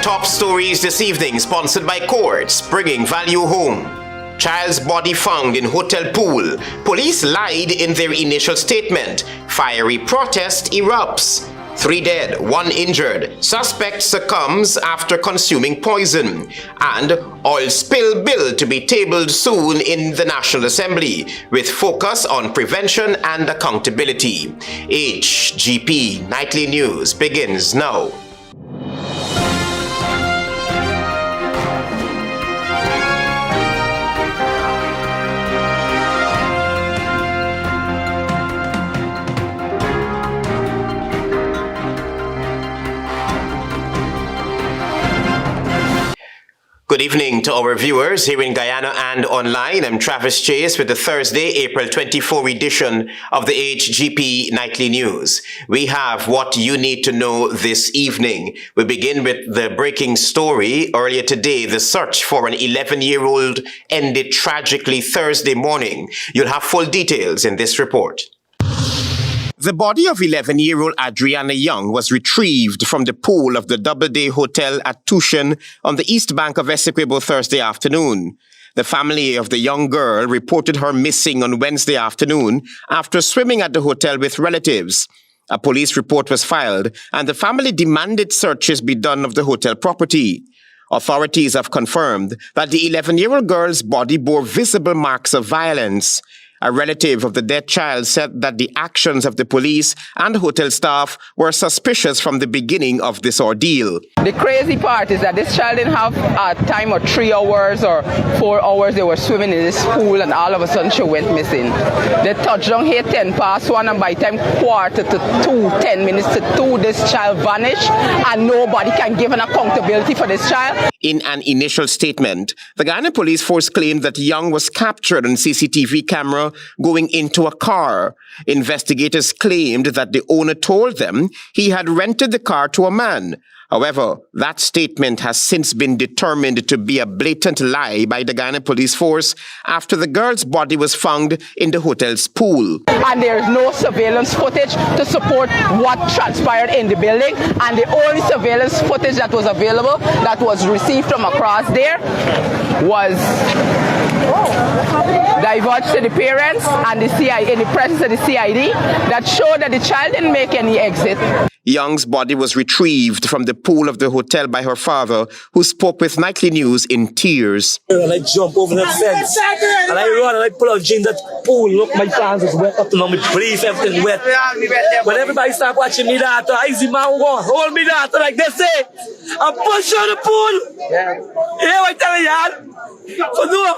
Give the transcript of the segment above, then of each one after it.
top stories this evening, sponsored by Courts, bringing value home. Child's body found in hotel pool. Police lied in their initial statement. Fiery protest erupts. 3 dead, 1 injured. Suspect succumbs after consuming poison. And oil spill bill to be tabled soon in the National Assembly, with focus on prevention and accountability. HGP Nightly News begins now. Good evening to our viewers here in Guyana and online. I'm Travis Chase with the Thursday, April 24 edition of the HGP Nightly News. We have what you need to know this evening. We begin with the breaking story. Earlier today, the search for an 11-year-old ended tragically Thursday morning. You'll have full details in this report. The body of 11-year-old Adriana Young was retrieved from the pool of the Doubleday Hotel at Tushin on the east bank of Essequibo Thursday afternoon. The family of the young girl reported her missing on Wednesday afternoon after swimming at the hotel with relatives. A police report was filed, and the family demanded searches be done of the hotel property. Authorities have confirmed that the 11-year-old girl's body bore visible marks of violence. A relative of the dead child said that the actions of the police and hotel staff were suspicious from the beginning of this ordeal. The crazy part is that this child didn't have a time of 3 hours or 4 hours. They were swimming in this pool, and all of a sudden she went missing. They touched down here 1:10, and by the time 1:45, 10 minutes to 2, this child vanished, and nobody can give an accountability for this child. In an initial statement, the Guyana Police Force claimed that Young was captured on CCTV camera going into a car. Investigators claimed that the owner told them he had rented the car to a man. However, that statement has since been determined to be a blatant lie by the Guyana Police Force after the girl's body was found in the hotel's pool. And there is no surveillance footage to support what transpired in the building. And the only surveillance footage that was available, that was received from across there, was divulged to the parents and the CID, in the presence of the CID, that showed that the child didn't make any exit. Young's body was retrieved from the pool of the hotel by her father, who spoke with Nightly News in tears. And I jump over the fence, and I run, and I pull out jeans that pool. Look, my pants is wet up to now, my brief, everything wet. When everybody start watching me, daughter, I see my one, hold me, daughter, like they say. I push on the pool. Yeah, what I tell you, so no,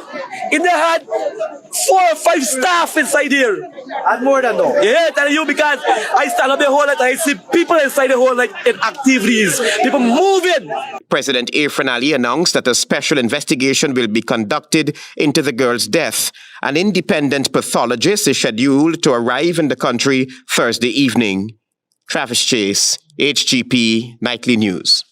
in the had 4 or 5 staff inside here. And more than that. Yeah, telling you, because I stand up the whole night, I see people inside the whole night in activities, people moving. President Irfan Ali announced that a special investigation will be conducted into the girl's death. An independent pathologist is scheduled to arrive in the country Thursday evening. Travis Chase, HGP Nightly News.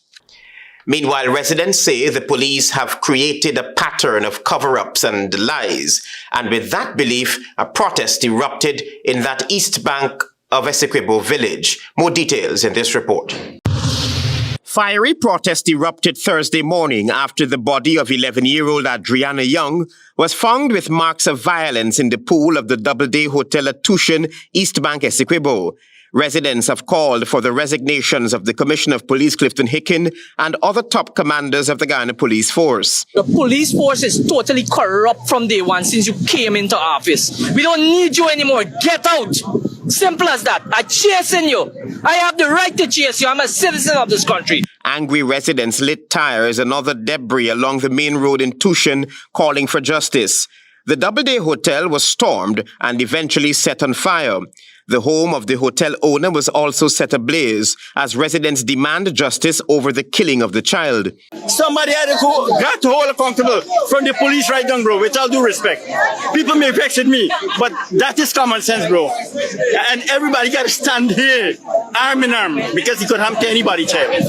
Meanwhile, residents say the police have created a pattern of cover-ups and lies, and with that belief, a protest erupted in that east bank of Essequibo village. More details in this report. Fiery protest erupted Thursday morning after the body of 11-year-old Adriana Young was found with marks of violence in the pool of the Doubleday Hotel at Tushin, East Bank, Essequibo. Residents have called for the resignations of the Commissioner of Police Clifton Hicken and other top commanders of the Guyana Police Force. The police force is totally corrupt from day one since you came into office. We don't need you anymore. Get out. Simple as that. I'm chasing you. I have the right to chase you. I'm a citizen of this country. Angry residents lit tires and other debris along the main road in Tushin, calling for justice. The Doubleday Hotel was stormed and eventually set on fire. The home of the hotel owner was also set ablaze as residents demand justice over the killing of the child. Somebody had to got to hold accountable from the police right down, bro, with all due respect. People may vex at me, but that is common sense, bro. And everybody got to stand here, arm in arm, because it could happen to anybody, child.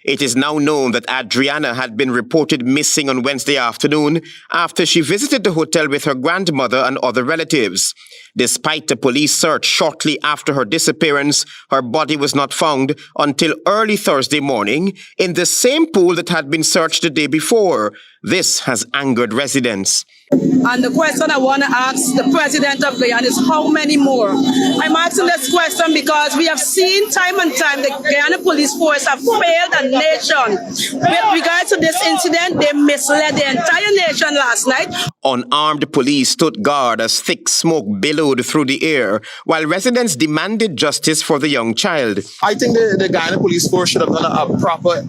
It is now known that Adriana had been reported missing on Wednesday afternoon after she visited the hotel with her grandmother and other relatives. Despite the police search shortly after her disappearance, her body was not found until early Thursday morning in the same pool that had been searched the day before. This has angered residents. And the question I want to ask the president of Guyana is how many more? I'm asking this question because we have seen time and time the Guyana police force have failed a nation. With regards to this incident, they misled the entire nation last night. Unarmed police stood guard as thick smoke billowed through the air, while residents demanded justice for the young child. I think the Guyana police force should have done a proper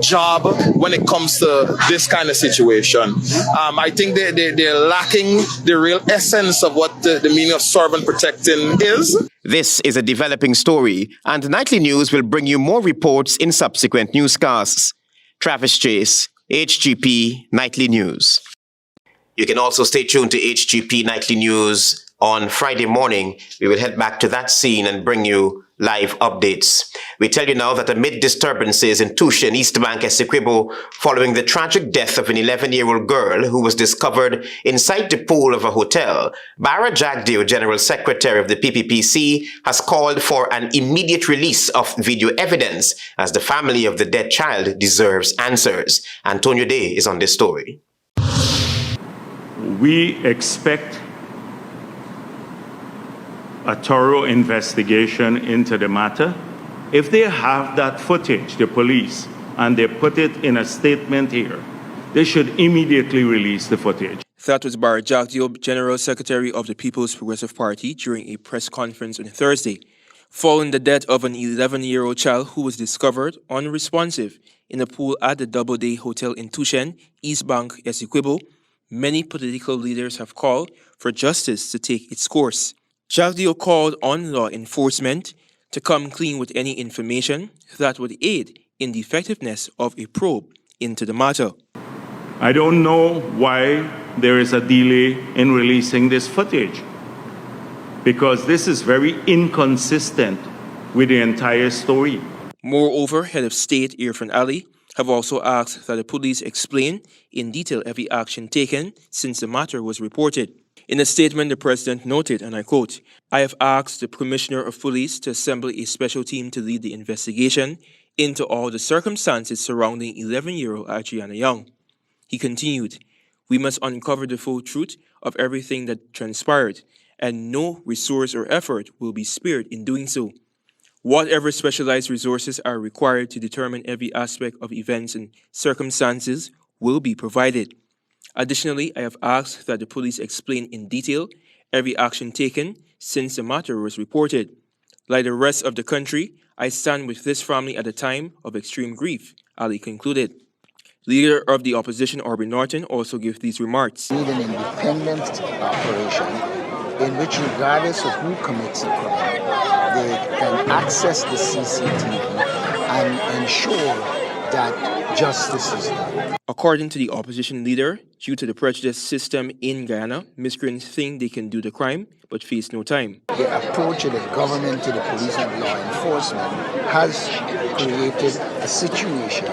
job when it comes to this kind of situation. I think they're lacking the real essence of what the meaning of servant protecting is. This is a developing story, and Nightly News will bring you more reports in subsequent newscasts. Travis Chase, HGP Nightly News. You can also stay tuned to HGP Nightly News on Friday morning. We will head back to that scene and bring you live updates. We tell you now that amid disturbances in Tushin, East Bank, Essequibo, following the tragic death of an 11-year-old girl who was discovered inside the pool of a hotel, Bara Jagdeo, General Secretary of the PPPC, has called for an immediate release of video evidence as the family of the dead child deserves answers. Antonio Day is on this story. We expect a thorough investigation into the matter. If they have that footage, the police, and they put it in a statement here, they should immediately release the footage. That was Bara Jagdeo, General Secretary of the People's Progressive Party, during a press conference on Thursday, following the death of an 11-year-old child who was discovered unresponsive in a pool at the Doubleday Hotel in Tushin, East Bank, Essequibo. Many political leaders have called for justice to take its course. Jagdeo called on law enforcement to come clean with any information that would aid in the effectiveness of a probe into the matter. I don't know why there is a delay in releasing this footage, because this is very inconsistent with the entire story. Moreover, Head of State Irfan Ali have also asked that the police explain in detail every action taken since the matter was reported. In a statement, the president noted, and I quote, "I have asked the Commissioner of Police to assemble a special team to lead the investigation into all the circumstances surrounding 11-year-old Adriana Young." He continued, "We must uncover the full truth of everything that transpired, and no resource or effort will be spared in doing so. Whatever specialized resources are required to determine every aspect of events and circumstances will be provided. Additionally, I have asked that the police explain in detail every action taken since the matter was reported. Like the rest of the country, I stand with this family at a time of extreme grief," Ali concluded. Leader of the opposition, Aubrey Norton, also gave these remarks. We need an independent operation in which, regardless of who commits a crime, they can access the CCTV and ensure that justice is done. According to the opposition leader, due to the prejudice system in Guyana, miscreants think they can do the crime but face no time. The approach of the government to the police and law enforcement has created a situation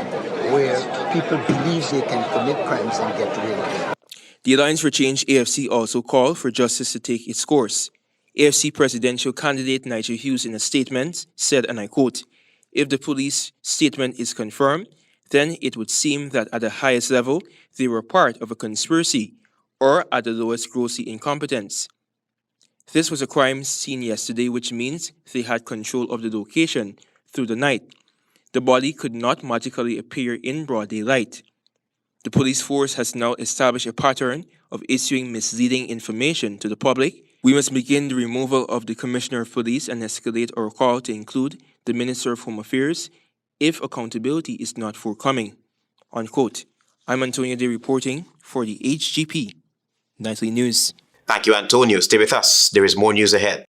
where people believe they can commit crimes and get away with it. The Alliance for Change AFC also called for justice to take its course. AFC presidential candidate Nigel Hughes, in a statement, said, and I quote, "If the police statement is confirmed, then it would seem that at the highest level, they were part of a conspiracy, or at the lowest, grossly incompetence. This was a crime scene yesterday, which means they had control of the location through the night. The body could not magically appear in broad daylight. The police force has now established a pattern of issuing misleading information to the public. We must begin the removal of the Commissioner of Police and escalate our call to include the Minister of Home Affairs if accountability is not forthcoming." Unquote. I'm Antonio Day reporting for the HGP Nightly News. Thank you, Antonio. Stay with us. There is more news ahead.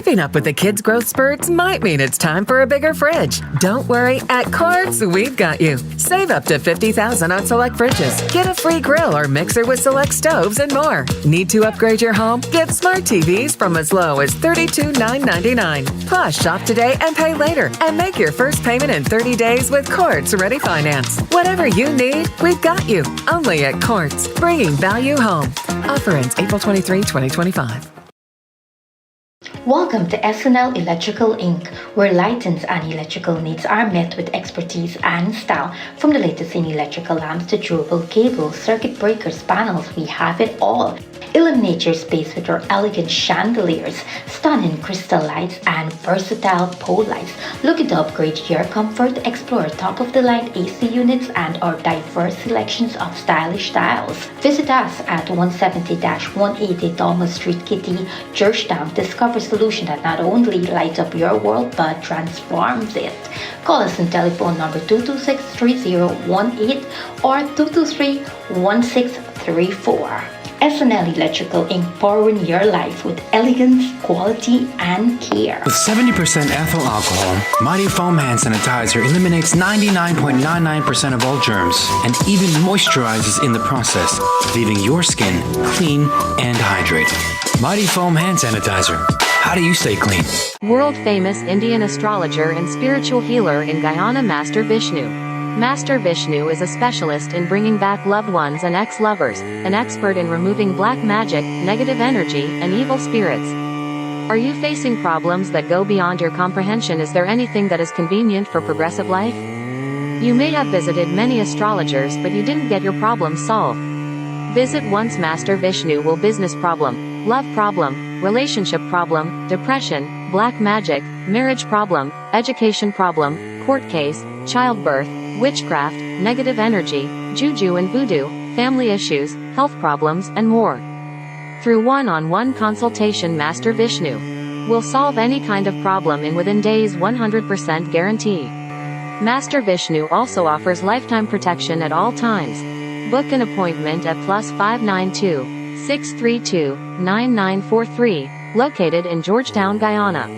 Keeping up with the kids' growth spurts might mean it's time for a bigger fridge. Don't worry, at Quartz, we've got you. Save up to $50,000 on select fridges. Get a free grill or mixer with select stoves and more. Need to upgrade your home? Get smart TVs from as low as $32,999. Plus, shop today and pay later. And make your first payment in 30 days with Quartz Ready Finance. Whatever you need, we've got you. Only at Quartz, bringing value home. Offer ends April 23, 2025. Welcome to SNL Electrical Inc., where lighting and electrical needs are met with expertise and style. From the latest in electrical lamps to durable cables, circuit breakers, panels, we have it all. Illuminate your space with our elegant chandeliers, stunning crystal lights, and versatile pole lights. Looking to upgrade your comfort? Explore top-of-the-line AC units and our diverse selections of stylish styles. Visit us at 170-180 Thomas Street, Kitty, Georgetown. Discover a solution that not only lights up your world but transforms it. Call us on telephone number 226-3018 or 223-1634. SNL Electrical Inc. powering your life with elegance, quality, and care. With 70% ethyl alcohol, Mighty Foam Hand Sanitizer eliminates 99.99% of all germs and even moisturizes in the process, leaving your skin clean and hydrated. Mighty Foam Hand Sanitizer. How do you stay clean? World-famous Indian astrologer and spiritual healer in Guyana, Master Vishnu. Master Vishnu is a specialist in bringing back loved ones and ex-lovers, an expert in removing black magic, negative energy, and evil spirits. Are you facing problems that go beyond your comprehension? Is there anything that is convenient for progressive life? You may have visited many astrologers, but you didn't get your problems solved. Visit once. Master Vishnu will business problem, love problem, relationship problem, depression, black magic, marriage problem, education problem, court case, childbirth, witchcraft, negative energy, juju and voodoo, family issues, health problems, and more. Through one-on-one consultation, Master Vishnu will solve any kind of problem in within days, 100% guarantee. Master Vishnu also offers lifetime protection at all times. Book an appointment at +592-632-9943, located in Georgetown, Guyana.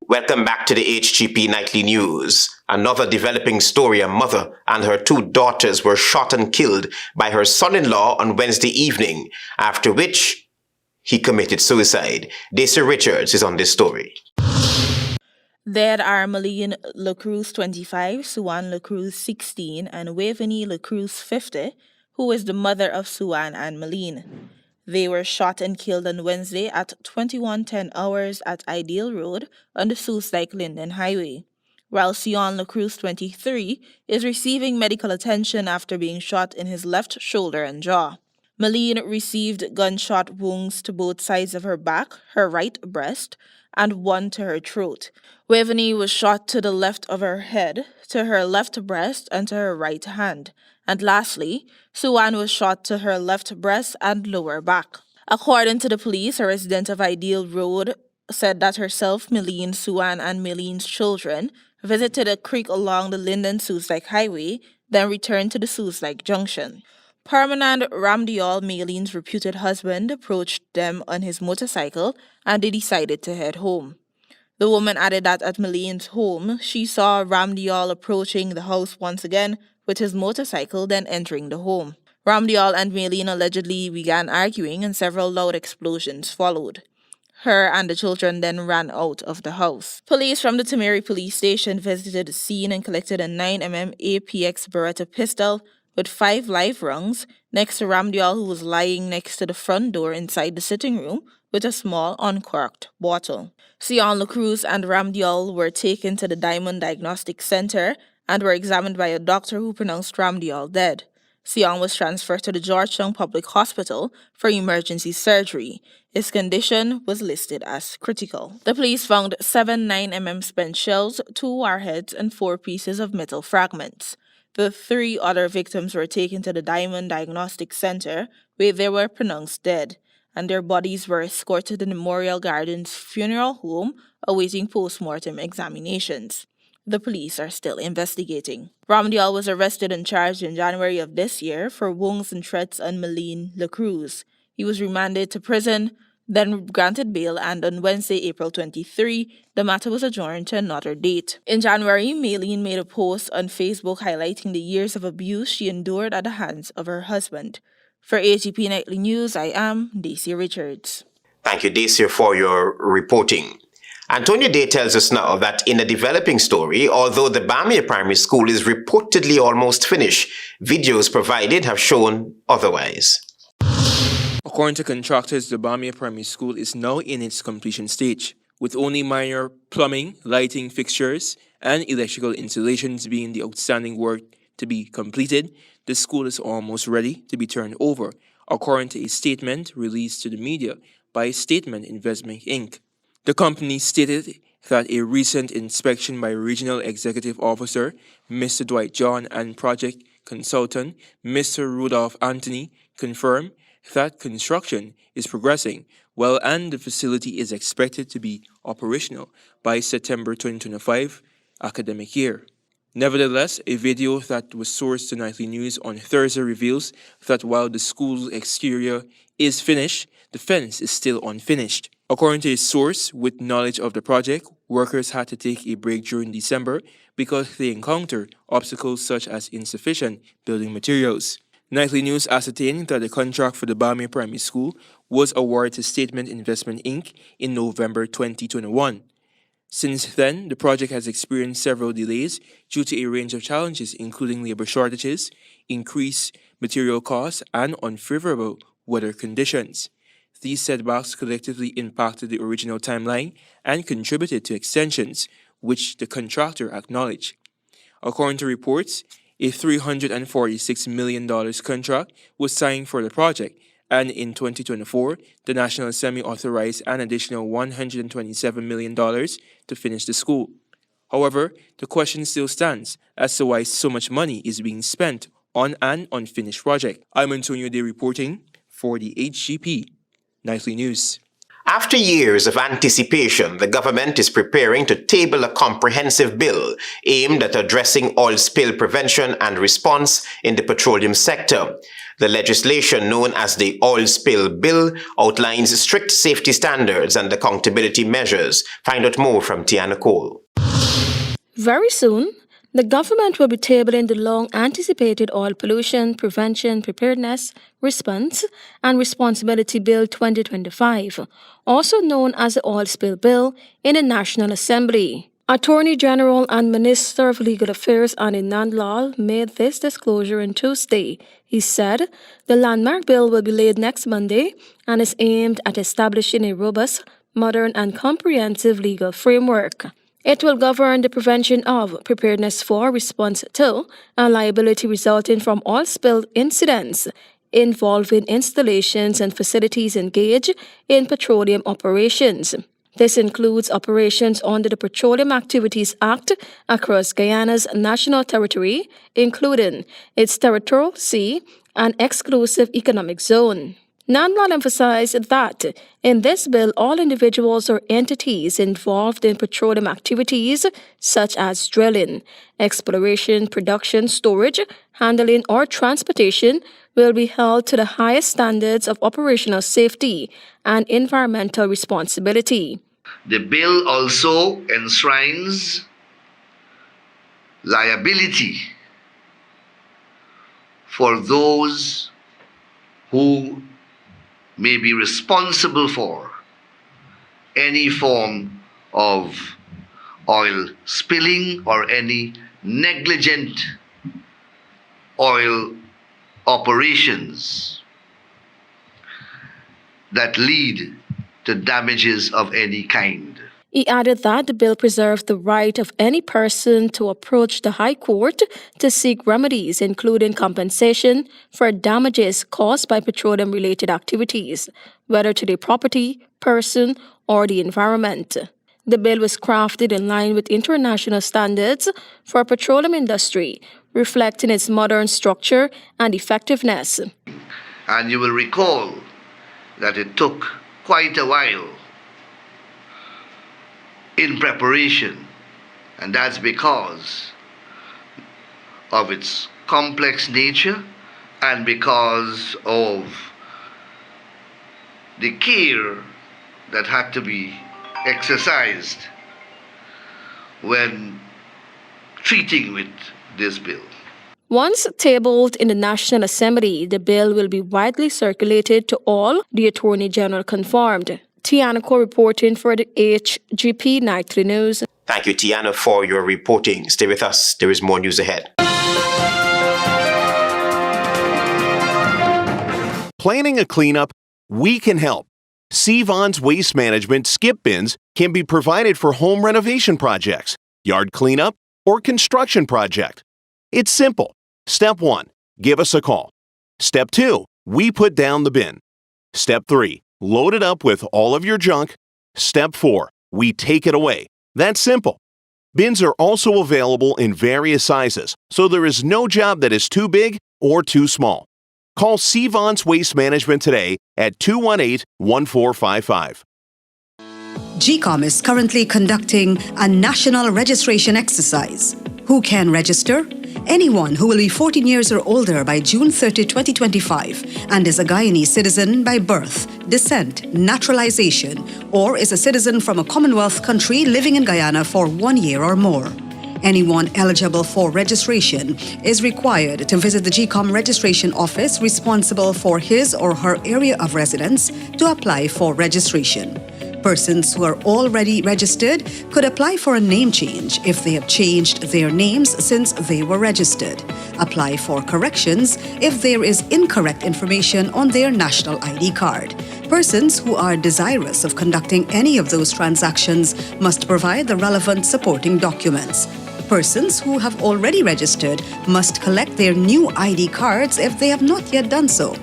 Welcome back to the HGP Nightly News. Another developing story: a mother and her two daughters were shot and killed by her son-in-law on Wednesday evening, after which he committed suicide. Daisy Richards is on this story. Dead are Malene LaCruz, 25, Suan LaCruz, 16, and Waveney LaCruz, 50, who is the mother of Suan and Malene. They were shot and killed on Wednesday at 21:10 hours at Ideal Road on the Sioux-Linden Highway, while Sion LaCruz, 23, is receiving medical attention after being shot in his left shoulder and jaw. Malene received gunshot wounds to both sides of her back, her right breast, and one to her throat. Waveney was shot to the left of her head, to her left breast, and to her right hand. And lastly, Suan was shot to her left breast and lower back. According to the police, a resident of Ideal Road said that herself, Malene, Suan, and Malene's children visited a creek along the Linden-Sioux-Lake Highway, then returned to the Sioux-Lake Junction. Parmanand Ramdial, Malene's reputed husband, approached them on his motorcycle, and they decided to head home. The woman added that at Malene's home, she saw Ramdial approaching the house once again with his motorcycle, then entering the home. Ramdial and Malene allegedly began arguing, and several loud explosions followed. Her and the children then ran out of the house. Police from the Tamari police station visited the scene and collected a 9mm APX Beretta pistol with 5 live rounds next to Ramdial, who was lying next to the front door inside the sitting room with a small uncorked bottle. Sion LaCruz and Ramdial were taken to the Diamond Diagnostic Center and were examined by a doctor who pronounced Ramdial dead. Sion was transferred to the Georgetown Public Hospital for emergency surgery. His condition was listed as critical. The police found 7 9mm spent shells, 2 warheads, and 4 pieces of metal fragments. The 3 other victims were taken to the Diamond Diagnostic Center, where they were pronounced dead, and their bodies were escorted to the Memorial Gardens Funeral Home, awaiting post-mortem examinations. The police are still investigating. Ramdial was arrested and charged in January of this year for wounds and threats on Malene LaCruz. He was remanded to prison, then granted bail, and on Wednesday, April 23, the matter was adjourned to another date. In January, Maylene made a post on Facebook highlighting the years of abuse she endured at the hands of her husband. For HGP Nightly News, I am Dacia Richards. Thank you, Dacia, for your reporting. Antonio Day tells us now that in a developing story, although the Bamea Primary School is reportedly almost finished, videos provided have shown otherwise. According to contractors, the Bamea Primary School is now in its completion stage, with only minor plumbing, lighting fixtures, and electrical installations being the outstanding work to be completed. The school is almost ready to be turned over, according to a statement released to the media by Statement Investment Inc. The company stated that a recent inspection by Regional Executive Officer Mr. Dwight John and project consultant Mr. Rudolph Anthony confirmed that construction is progressing well and the facility is expected to be operational by September 2025 academic year. Nevertheless, a video that was sourced to Nightly News on Thursday reveals that while the school's exterior is finished, the fence is still unfinished. According to a source with knowledge of the project, workers had to take a break during December because they encountered obstacles such as insufficient building materials. Nightly News ascertained that the contract for the Bamea Primary School was awarded to Statement Investment Inc. in November 2021. Since then, the project has experienced several delays due to a range of challenges including labor shortages, increased material costs, and unfavorable weather conditions. These setbacks collectively impacted the original timeline and contributed to extensions, which the contractor acknowledged. According to reports, a $346 million contract was signed for the project, and in 2024, the National Assembly authorized an additional $127 million to finish the school. However, the question still stands as to why so much money is being spent on an unfinished project. I'm Antonio Day reporting for the HGP Nightly News. After years of anticipation, the government is preparing to table a comprehensive bill aimed at addressing oil spill prevention and response in the petroleum sector. The legislation, known as the Oil Spill Bill, outlines strict safety standards and accountability measures. Find out more from Tiana Cole. Very soon, the government will be tabling the long-anticipated Oil Pollution Prevention, Preparedness, Response and Responsibility Bill 2025, also known as the Oil Spill Bill, in the National Assembly. Attorney General and Minister of Legal Affairs Ani Nandlal made this disclosure on Tuesday. He said the landmark bill will be laid next Monday and is aimed at establishing a robust, modern and comprehensive legal framework. It will govern the prevention of, preparedness for, response to, and liability resulting from oil spill incidents involving installations and facilities engaged in petroleum operations. This includes operations under the Petroleum Activities Act across Guyana's national territory, including its territorial sea and exclusive economic zone. Nandlal emphasized that in this bill, all individuals or entities involved in petroleum activities such as drilling, exploration, production, storage, handling, or transportation will be held to the highest standards of operational safety and environmental responsibility. The bill also enshrines liability for those who may be responsible for any form of oil spilling or any negligent oil operations that lead to damages of any kind. He added that the bill preserves the right of any person to approach the High Court to seek remedies, including compensation for damages caused by petroleum-related activities, whether to the property, person, or the environment. The bill was crafted in line with international standards for petroleum industry, reflecting its modern structure and effectiveness. And you will recall that it took quite a while in preparation, and that's because of its complex nature and because of the care that had to be exercised when treating with this bill. Once tabled in the National Assembly, the bill will be widely circulated to all, the Attorney General confirmed. Tiana reporting for the HGP Nightly News. Thank you, Tiana, for your reporting. Stay with us. There is more news ahead. Planning a cleanup? We can help. Sevon's Waste Management skip bins can be provided for home renovation projects, yard cleanup, or construction project. It's simple. Step 1, give us a call. Step 2, we put down the bin. Step 3, load it up with all of your junk. Step 4, we take it away. That's simple. Bins are also available in various sizes, so there is no job that is too big or too small. Call Sevon's Waste Management today at 218-1455. GCOM is currently conducting a national registration exercise. Who can register? Anyone who will be 14 years or older by June 30, 2025 and is a Guyanese citizen by birth, descent, naturalization, or is a citizen from a Commonwealth country living in Guyana for 1 year or more. Anyone eligible for registration is required to visit the GCOM registration office responsible for his or her area of residence to apply for registration. Persons who are already registered could apply for a name change if they have changed their names since they were registered. Apply for corrections if there is incorrect information on their national ID card. Persons who are desirous of conducting any of those transactions must provide the relevant supporting documents. Persons who have already registered must collect their new ID cards if they have not yet done so.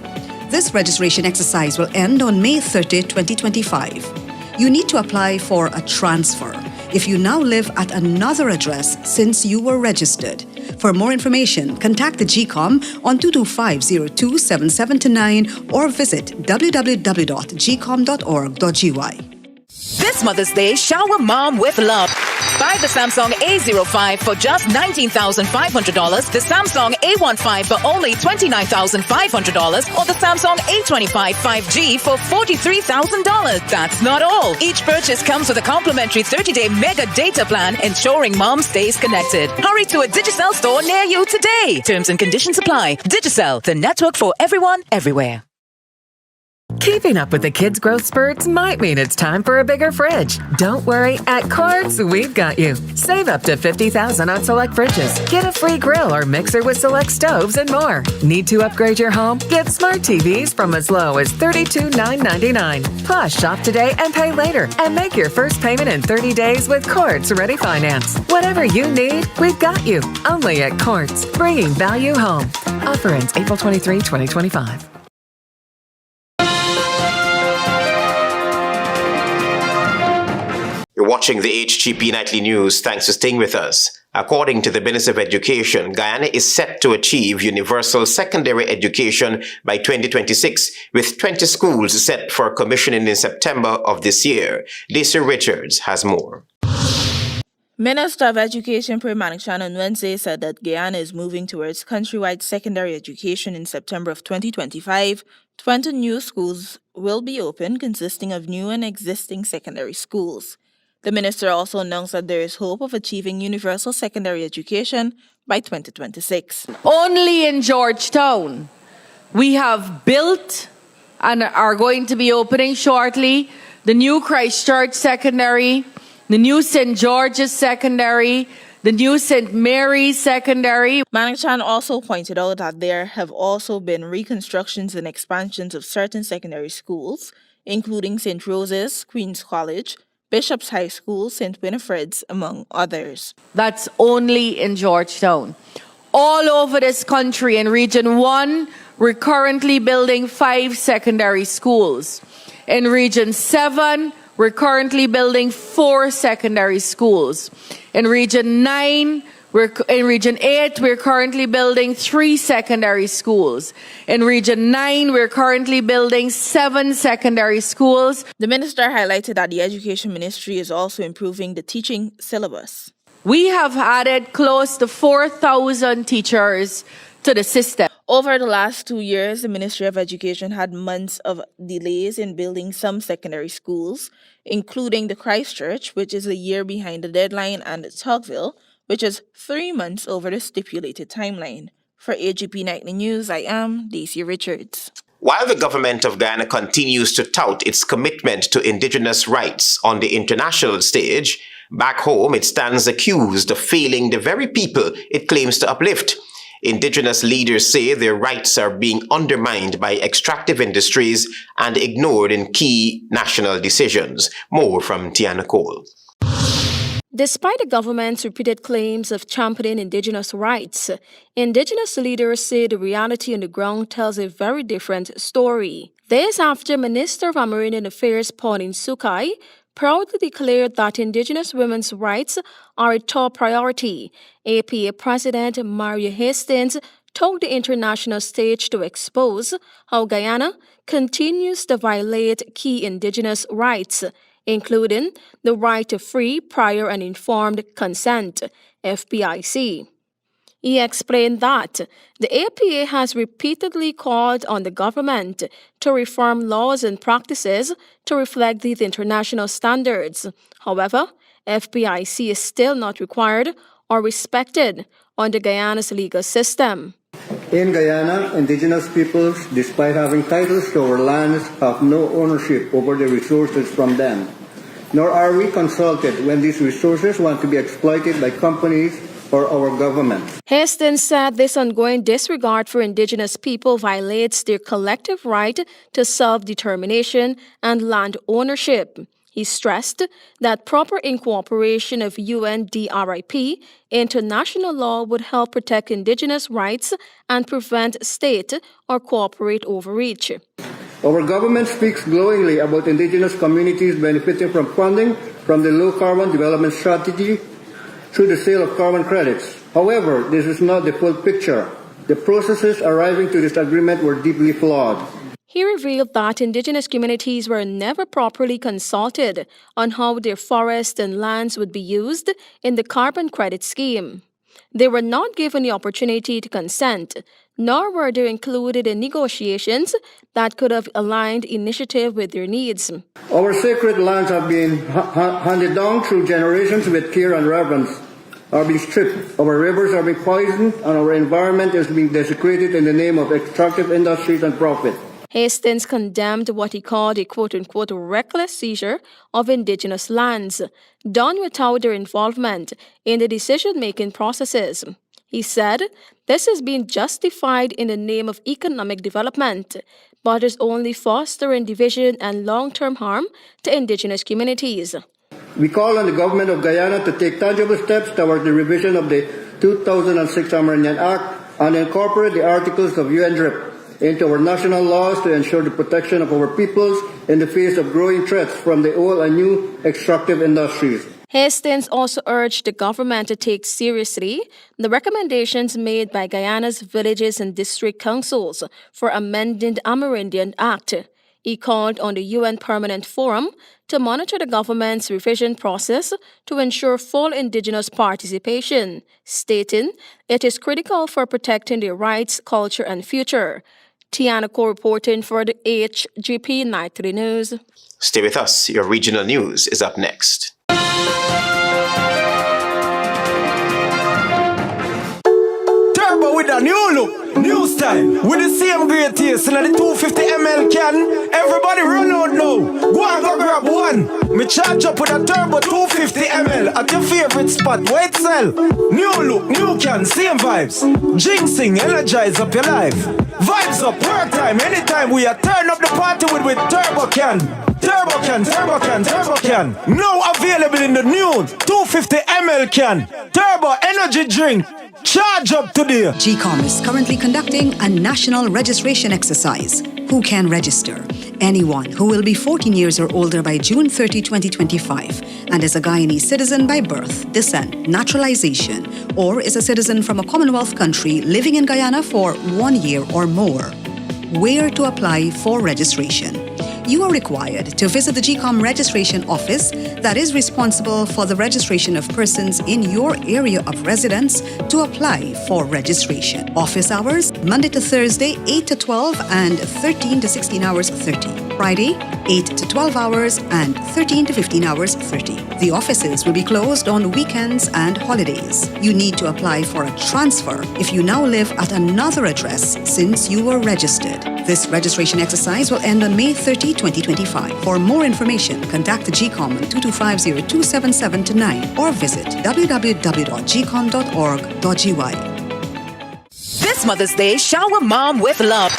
This registration exercise will end on May 30, 2025. You need to apply for a transfer if you now live at another address since you were registered. For more information, contact the GCOM on 225-027729 or visit www.gcom.org.gy. This Mother's Day, shower mom with love. Buy the Samsung A05 for just $19,500, the Samsung A15 for only $29,500, or the Samsung A25 5G for $43,000. That's not all. Each purchase comes with a complimentary 30-day mega data plan, ensuring mom stays connected. Hurry to a Digicel store near you today. Terms and conditions apply. Digicel, the network for everyone, everywhere. Keeping up with the kids' growth spurts might mean it's time for a bigger fridge. Don't worry, at Quartz, we've got you. Save up to $50,000 on select fridges. Get a free grill or mixer with select stoves and more. Need to upgrade your home? Get smart TVs from as low as $32,999. Plus, shop today and pay later. And make your first payment in 30 days with Quartz Ready Finance. Whatever you need, we've got you. Only at Quartz, bringing value home. Offer ends April 23, 2025. You're watching the HGP Nightly News. Thanks for staying with us. According to the Minister of Education, Guyana is set to achieve universal secondary education by 2026, with 20 schools set for commissioning in September of this year. Lisa Richards has more. Minister of Education Prem Manichan on Wednesday said that Guyana is moving towards countrywide secondary education in September of 2025. 20 new schools will be opened, consisting of new and existing secondary schools. The minister also announced that there is hope of achieving universal secondary education by 2026. Only in Georgetown, we have built and are going to be opening shortly the new Christchurch Secondary, the new St. George's Secondary, the new St. Mary's Secondary. Manichan also pointed out that there have also been reconstructions and expansions of certain secondary schools, including St. Rose's, Queen's College, Bishop's High School, St. Winifred's, among others. That's only in Georgetown. All over this country, in Region 1, we're currently building 5 secondary schools. In Region 7, we're currently building 4 secondary schools. In Region 9, in Region 8, we're currently building 3 secondary schools. In Region 9, we're currently building 7 secondary schools. The minister highlighted that the Education Ministry is also improving the teaching syllabus. We have added close to 4,000 teachers to the system. Over the last 2 years, the Ministry of Education had months of delays in building some secondary schools, including the Christchurch, which is a year behind the deadline, and Tocqueville, which is 3 months over the stipulated timeline. For HGP Nightly News, I am Daisy Richards. While the government of Guyana continues to tout its commitment to Indigenous rights on the international stage, back home it stands accused of failing the very people it claims to uplift. Indigenous leaders say their rights are being undermined by extractive industries and ignored in key national decisions. More from Tiana Cole. Despite the government's repeated claims of championing Indigenous rights, Indigenous leaders say the reality on the ground tells a very different story. This after Minister of Amerindian Affairs Pauline Sukai proudly declared that Indigenous women's rights are a top priority. APA President Maria Hastings took the international stage to expose how Guyana continues to violate key Indigenous rights, including the right to free, prior and informed consent, FPIC. He explained that the APA has repeatedly called on the government to reform laws and practices to reflect these international standards. However, FPIC is still not required or respected under Guyana's legal system. In Guyana, Indigenous peoples, despite having titles to our lands, have no ownership over the resources from them. Nor are we consulted when these resources want to be exploited by companies or our government. Hastings said this ongoing disregard for Indigenous people violates their collective right to self-determination and land ownership. He stressed that proper incorporation of UNDRIP into national law would help protect Indigenous rights and prevent state or corporate overreach. Our government speaks glowingly about Indigenous communities benefiting from funding from the low-carbon development strategy through the sale of carbon credits. However, this is not the full picture. The processes arriving to this agreement were deeply flawed. He revealed that Indigenous communities were never properly consulted on how their forests and lands would be used in the carbon credit scheme. They were not given the opportunity to consent, nor were they included in negotiations that could have aligned initiative with their needs. Our sacred lands have been handed down through generations with care and reverence, are being stripped. Our rivers are being poisoned, and our environment is being desecrated in the name of extractive industries and profit. Hastings condemned what he called a quote-unquote reckless seizure of Indigenous lands, done without their involvement in the decision-making processes. He said this is being justified in the name of economic development, but is only fostering division and long-term harm to Indigenous communities. We call on the government of Guyana to take tangible steps towards the revision of the 2006 Amerindian Act and incorporate the articles of UNDRIP into our national laws to ensure the protection of our peoples in the face of growing threats from the old and new extractive industries. Hastings also urged the government to take seriously the recommendations made by Guyana's villages and district councils for amending the Amerindian Act. He called on the UN Permanent Forum to monitor the government's revision process to ensure full Indigenous participation, stating it is critical for protecting their rights, culture, and future. Tiana Cole reporting for the HGP Nightly News. Stay with us. Your regional news is up next. Turbo with a new look, new style, with the same great taste in the 250 ml can. Everybody run out now. Go and go grab one. Me charge up with a Turbo 250 ml at your favorite spot. Wait, sell. New look, new can, same vibes. Jinxing, energize up your life. Vibes up, work time, anytime we are turn up the party with Turbo can. Turbo can, Turbo can, Turbo can. Now available in the new 250 ml can. Turbo energy drink. Charge up today. GCOM is currently conducting a national registration exercise. Who can register? Anyone who will be 14 years or older by June 30, 2025 and is a Guyanese citizen by birth, descent, naturalization, or is a citizen from a Commonwealth country living in Guyana for 1 year or more. Where to apply for registration? You are required to visit the GCOM registration office that is responsible for the registration of persons in your area of residence to apply for registration. Office hours, Monday to Thursday, 8 to 12 and 13 to 16 hours 30. Friday, 8 to 12 hours and 13 to 15 hours 30. The offices will be closed on weekends and holidays. You need to apply for a transfer if you now live at another address since you were registered. This registration exercise will end on May 30, 2025. For more information, contact the GCOM on 225-0277-9 or visit www.gcom.org.gy. This Mother's Day, shower mom with love.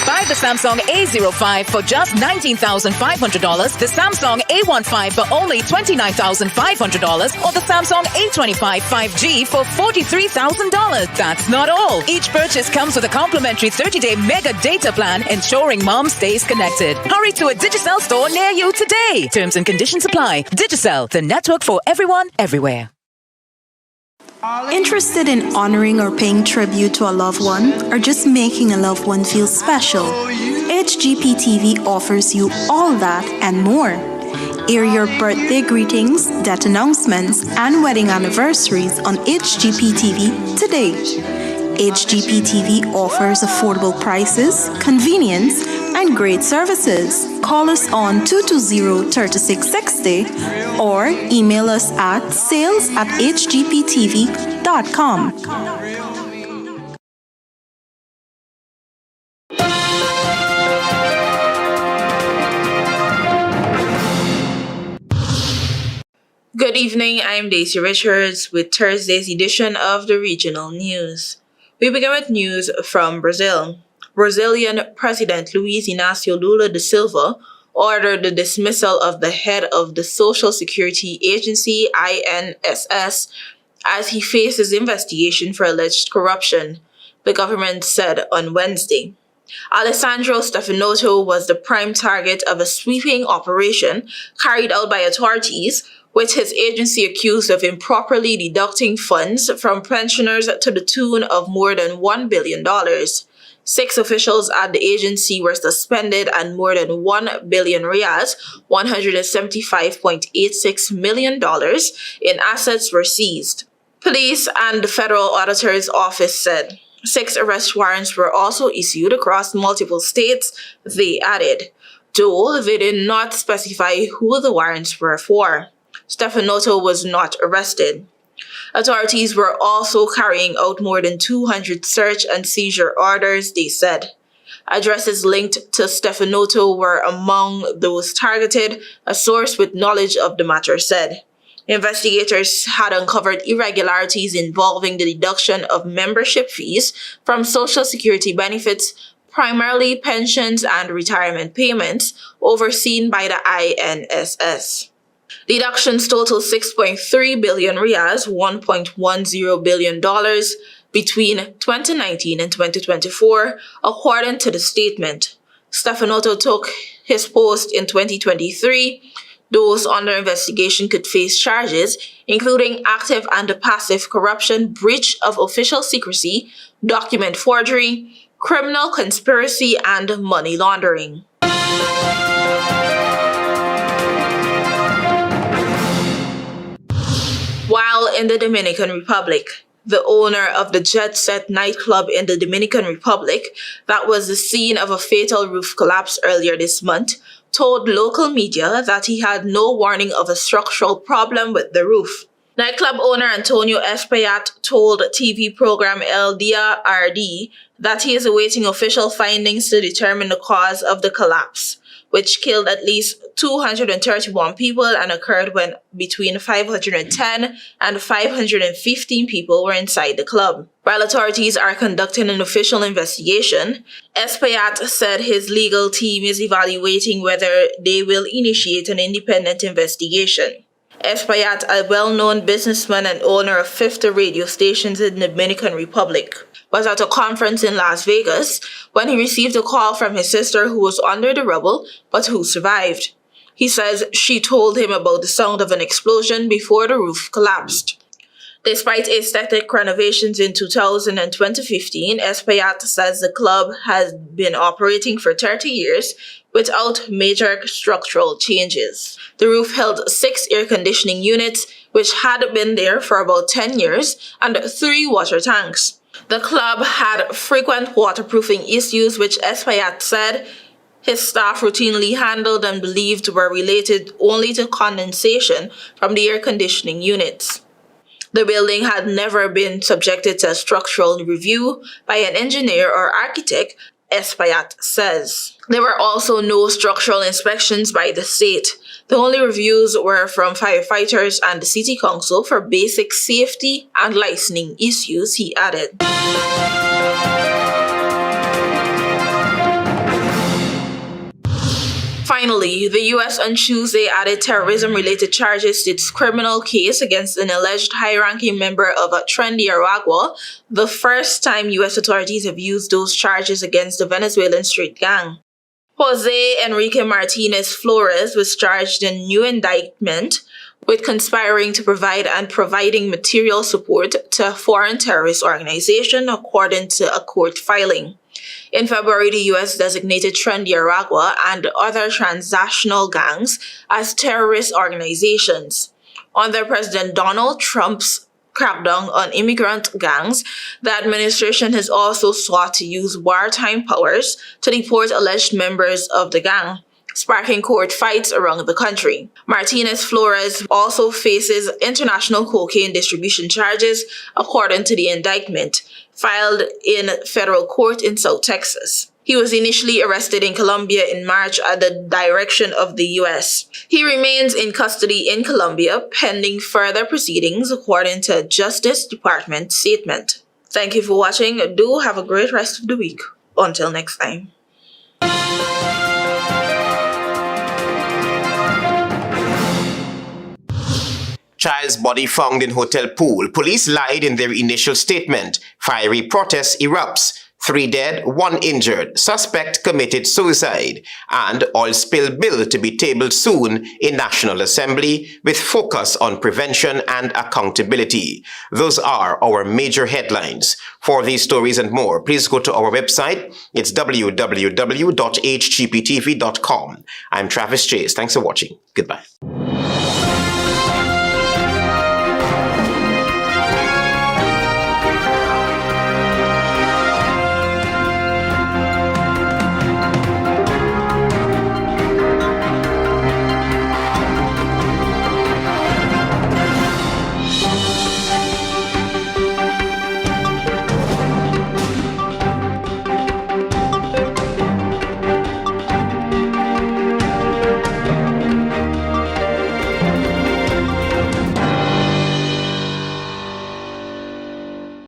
Buy the Samsung A05 for just $19,500, the Samsung A15 for only $29,500, or the Samsung A25 5G for $43,000. That's not all. Each purchase comes with a complimentary 30-day mega data plan, ensuring mom stays connected. Hurry to a Digicel store near you today. Terms and conditions apply. Digicel, the network for everyone, everywhere. Interested in honoring or paying tribute to a loved one, or just making a loved one feel special? HGP TV offers you all that and more. Air your birthday greetings, death announcements, and wedding anniversaries on HGP TV today. HGP TV offers affordable prices, convenience, and great services. Call us on 220-3660 or email us at sales@hgptv.com. Good evening, I'm Daisy Richards with Thursday's edition of the Regional News. We begin with news from Brazil. Brazilian President Luiz Inácio Lula da Silva ordered the dismissal of the head of the Social Security Agency, INSS, as he faces investigation for alleged corruption, the government said on Wednesday. Alessandro Stefanoto was the prime target of a sweeping operation carried out by authorities, with his agency accused of improperly deducting funds from pensioners to the tune of more than $1 billion. 6 officials at the agency were suspended and more than 1 billion reais, $175.86 million in assets were seized. Police and the Federal Auditor's Office said 6 arrest warrants were also issued across multiple states, they added, though they did not specify who the warrants were for. Stefanoto was not arrested. Authorities were also carrying out more than 200 search and seizure orders, they said. Addresses linked to Stefanoto were among those targeted, a source with knowledge of the matter said. Investigators had uncovered irregularities involving the deduction of membership fees from Social Security benefits, primarily pensions and retirement payments, overseen by the INSS. Deductions total 6.3 billion reais, $1.10 billion, between 2019 and 2024, according to the statement. Stefanoto took his post in 2023. Those under investigation could face charges, including active and passive corruption, breach of official secrecy, document forgery, criminal conspiracy, and money laundering. While in the Dominican Republic, the owner of the Jet Set nightclub in the Dominican Republic that was the scene of a fatal roof collapse earlier this month told local media that he had no warning of a structural problem with the roof. Nightclub owner Antonio Espaillat told TV program El Dia RD that he is awaiting official findings to determine the cause of the collapse, which killed at least 231 people and occurred when between 510 and 515 people were inside the club. While authorities are conducting an official investigation, Espaillat said his legal team is evaluating whether they will initiate an independent investigation. Espaillat, a well-known businessman and owner of 50 radio stations in the Dominican Republic, was at a conference in Las Vegas when he received a call from his sister who was under the rubble but who survived. He says she told him about the sound of an explosion before the roof collapsed. Despite aesthetic renovations in 2000 and 2015, Espaillat says the club has been operating for 30 years without major structural changes. The roof held 6 air conditioning units, which had been there for about 10 years, and 3 water tanks. The club had frequent waterproofing issues, which Espaillat said his staff routinely handled and believed were related only to condensation from the air conditioning units. The building had never been subjected to a structural review by an engineer or architect, Espaillat says. There were also no structural inspections by the state. The only reviews were from firefighters and the city council for basic safety and licensing issues, he added. Finally, the U.S. on Tuesday added terrorism-related charges to its criminal case against an alleged high-ranking member of a trendy Aragua, the first time U.S. authorities have used those charges against the Venezuelan street gang. Jose Enrique Martinez Flores was charged in a new indictment with conspiring to provide and providing material support to a foreign terrorist organization, according to a court filing. In February, the U.S. designated Trendy Aragua and other transnational gangs as terrorist organizations. Under President Donald Trump's crackdown on immigrant gangs, the administration has also sought to use wartime powers to deport alleged members of the gang, sparking court fights around the country. Martinez Flores also faces international cocaine distribution charges, according to the indictment filed in federal court in South Texas. He was initially arrested in Colombia in March at the direction of the U.S. He remains in custody in Colombia pending further proceedings, according to a Justice Department statement. Thank you for watching. Do have a great rest of the week. Until next time. Child's body found in hotel pool. Police lied in their initial statement. Fiery protest erupts. 3 dead, 1 injured. Suspect committed suicide. And oil spill bill to be tabled soon in National Assembly with focus on prevention and accountability. Those are our major headlines. For these stories and more, please go to our website. It's www.hgptv.com. I'm Travis Chase. Thanks for watching. Goodbye.